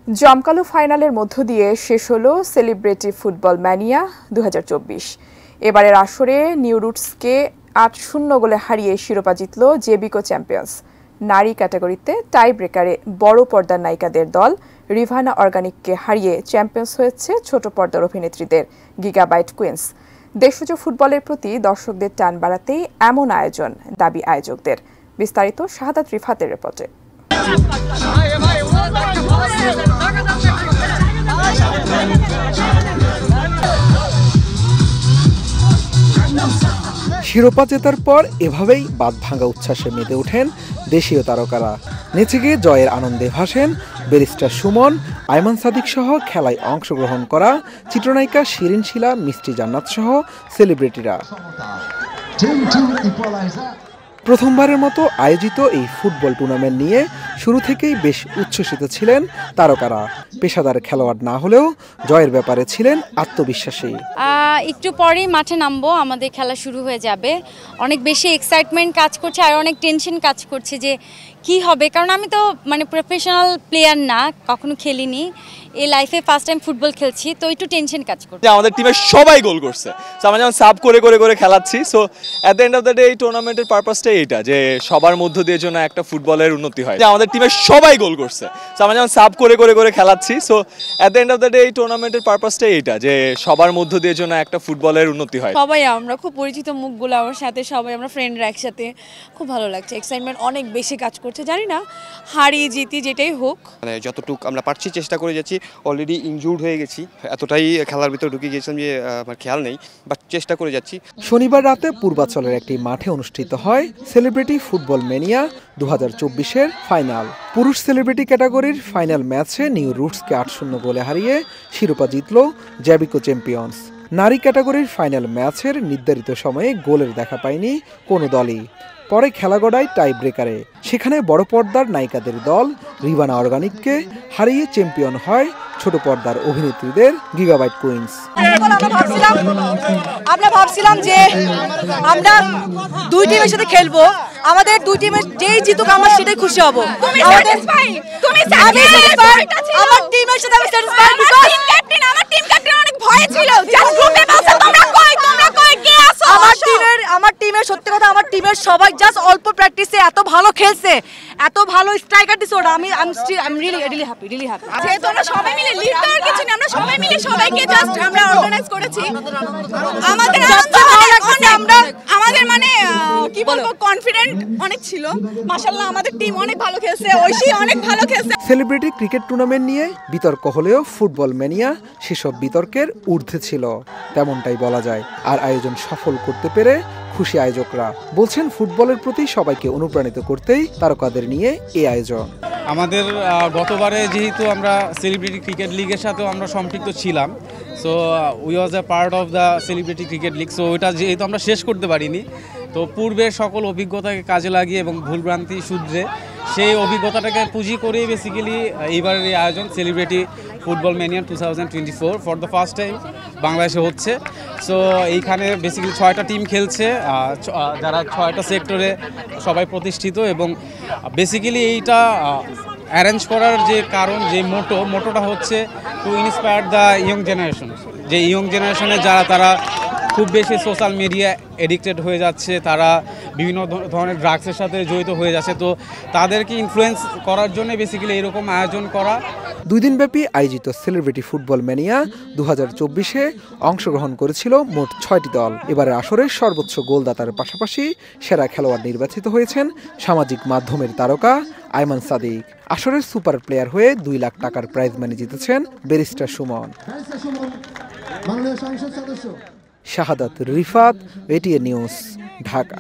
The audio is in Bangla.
জমকালো ফাইনালের মধ্য দিয়ে শেষ হলো সেলিব্রিটি ফুটবল ম্যানিয়া 2024। এবারের আসরে নিউ রুটসকে ৮-০ গোলে হারিয়ে শিরোপা জিতল জেবিকো চ্যাম্পিয়ন্স। নারী ক্যাটাগরিতে টাই ব্রেকারে বড় পর্দার নায়িকাদের দল রিভানা অর্গানিককে হারিয়ে চ্যাম্পিয়ন্স হয়েছে ছোট পর্দার অভিনেত্রীদের গিগাবাইট কুইন্স। দেশজ ফুটবলের প্রতি দর্শকদের টান বাড়াতেই এমন আয়োজন দাবি আয়োজকদের। বিস্তারিত শাহাদাত রিফাতের রিপোর্টে। শিরোপা জেতার পর এভাবেই বাঁধ ভাঙা উচ্ছ্বাসে মেতে ওঠেন দেশীয় তারকারা। নেচে গিয়ে জয়ের আনন্দে ভাসেন ব্যারিস্টার সুমন, আয়মান সাদিক সহ খেলায় অংশগ্রহণ করা চিত্রনায়িকা শিরিন শিলা, মিষ্টি জান্নাত সহ সেলিব্রিটিরা। প্রথমবারের মতো আয়োজিত এই ফুটবল টুর্নামেন্ট নিয়ে শুরু থেকেই বেশ উচ্ছ্বসিত ছিলেন তারকারা। পেশাদার খেলোয়াড় না হলেও জয়ের ব্যাপারে ছিলেন আত্মবিশ্বাসী। একটু পরেই মাঠে নামবো, আমাদের খেলা শুরু হয়ে যাবে। অনেক বেশি এক্সাইটমেন্ট কাজ করছে আর অনেক টেনশন কাজ করছে যে কি হবে, কারণ আমি তো প্রফেশনাল প্লেয়ার না, কখনো খেলিনি, এই লাইফে ফার্স্ট টাইম ফুটবল খেলছি, তো একটু টেনশন কাজ করছে। আমাদের টিমের সবাই গোল করছে, সো আমরা যেমন সাব করে করে করে খেলাচ্ছি। So at the end of the day এই টুর্নামেন্টের পারপাসটাই এটা, যে সবার মধ্য দিয়ে যেন একটা ফুটবলের উন্নতি হয়। আমাদের টিমের সবাই গোল করছে, সো আমরা যেমন সাব করে করে করে খেলাচ্ছি। So at the end of the day এই টুর্নামেন্টের পারপাসটাই এটা, যে সবার মধ্য দিয়ে যেন একটা ফুটবলের উন্নতি হয়। সবাই আমরা খুব পরিচিত মুখগুলো, আমার সাথে সবাই আমরা ফ্রেন্ডরা একসাথে, খুব ভালো লাগছে। এক্সাইটমেন্ট অনেক বেশি কাজ করছে, জানি না হারি জিতি যেটাই হোক, মানে যতটুকু আমরা পারছি চেষ্টা করে যাচ্ছি। অলরেডি ইনজুর্ড হয়ে গেছি, এতটাই খেলার ভিতরে ঢুকে গিয়েছিলাম যে আমার খেয়াল নেই, বাট চেষ্টা করে যাচ্ছি। শনিবার রাতে পূর্বাচলের একটি মাঠে অনুষ্ঠিত হয় সেলিব্রিটি ফুটবল ম্যানিয়া 2024-এর ফাইনাল। পুরুষ সেলিব্রিটি ক্যাটাগরির ফাইনাল ম্যাচে নিউ রুটসকে ৮-০ গোলে হারিয়ে শিরোপা জিতল জেবিকো চ্যাম্পিয়ন্স। নারী ক্যাটাগরির ফাইনাল ম্যাচের নির্ধারিত সময়ে গোলের দেখা পায়নি কোনো দলই। পরে খেলা গড়ায় টাই ব্রেকারে, সেখানে বড় পর্দার নায়িকাদের দল রিভানা অর্গানিককে হারিয়ে চ্যাম্পিয়ন হয় ছোট পর্দার অভিনেত্রীদের গিগাবাইট কুইন্স। আমরা ভাবছিলাম যে আমরা দুই টিমের সাথে খেলবো, আমাদের দুই টিমের যেই জিতুক আমরা সেটাই খুশি হব। আমার টিমের সাথে আমি স্যাটিসফাইড, বিকজ আমার টিম ক্যাপ্টেন অনেক ভয় ছিল, জাস্ট গ্রুপে বলছে তোমরা কই কে আসো। আমার টিমের সত্যি কথা, আমার টিমের সবাই জাস্ট অল্প প্র্যাকটিসে এত ভালো খেলছে, এত ভালো স্ট্রাইকার দিছে ওরা। আমি রিয়েলি হ্যাপি। যেহেতু আমরা সবাই মিলে লিড দেওয়ার কিছু না, আমরা সবাই মিলে সবাইকে জাস্ট আমরা অর্গানাইজ করেছি। আমাদের কি বলবো, কনফিডেন্ট অনেক ছিল। মাশাআল্লাহ আমাদের টিম অনেক ভালো খেলছে, ঐশী অনেক ভালো খেলছে। সেলিব্রিটি ক্রিকেট টুর্নামেন্ট নিয়ে বিতর্ক হলেও ফুটবল ম্যানিয়া সেসব বিতর্কের ঊর্ধ্বে ছিল, তেমনটাই বলা যায়। আর আয়োজন সফল করতে পেরে খুশি আয়োজকরা। বলছেন ফুটবলের প্রতি সবাইকে অনুপ্রাণিত করতেই তারকাদের নিয়ে এই আয়োজন। আমাদের গতবারে যেহেতু আমরা সেলিব্রিটি ক্রিকেট লিগের সাথেও আমরা সম্পৃক্ত ছিলাম, so we was A part of the celebrity cricket league. So ওইটা যেহেতু আমরা শেষ করতে পারিনি, তো পূর্বের সকল অভিজ্ঞতাকে কাজে লাগিয়ে এবং ভুলভ্রান্তি শুধরে সেই অভিজ্ঞতাটাকে পুঁজি করেই বেসিক্যালি এইবারের এই আয়োজন celebrity football mania 2024 for the first time বাংলাদেশে হচ্ছে। সো এইখানে বেসিক্যালি 6টা টিম খেলছে, যারা 6টা সেক্টরে সবাই প্রতিষ্ঠিত, এবং বেসিক্যালি এইটা অ্যারেঞ্জ করার যে কারণ, যে মোটোটা হচ্ছে to inspire the young generation. যে ইয়ং জেনারেশনে যারা তারা খুব বেশি সোশ্যাল মিডিয়া এডিক্টেড হয়ে যাচ্ছে, তারা বিভিন্ন ধরনের ড্রাগসের সাথে জড়িত হয়ে যাচ্ছে, তো তাদেরকে ইনফ্লুয়েন্স করার জন্য বেসিক্যালি এরকম আয়োজন করা। 2 দিনব্যাপী আয়োজিত সেলিব্রিটি ফুটবল ম্যানিয়া 2024-এ অংশগ্রহণ করেছিল মোট 6টি দল। এবারের আসরে সর্বোচ্চ গোলদাতার পাশাপাশি সেরা খেলোয়াড় নির্বাচিত হয়েছেন সামাজিক মাধ্যমের তারকা আয়মান সাদিক। আসরের সুপার প্লেয়ার হয়ে 2 লাখ টাকার প্রাইজ মানি জিতেছেন ব্যারিস্টার সুমন। শাহাদাত রিফাত, এটিএন নিউজ, ঢাকা।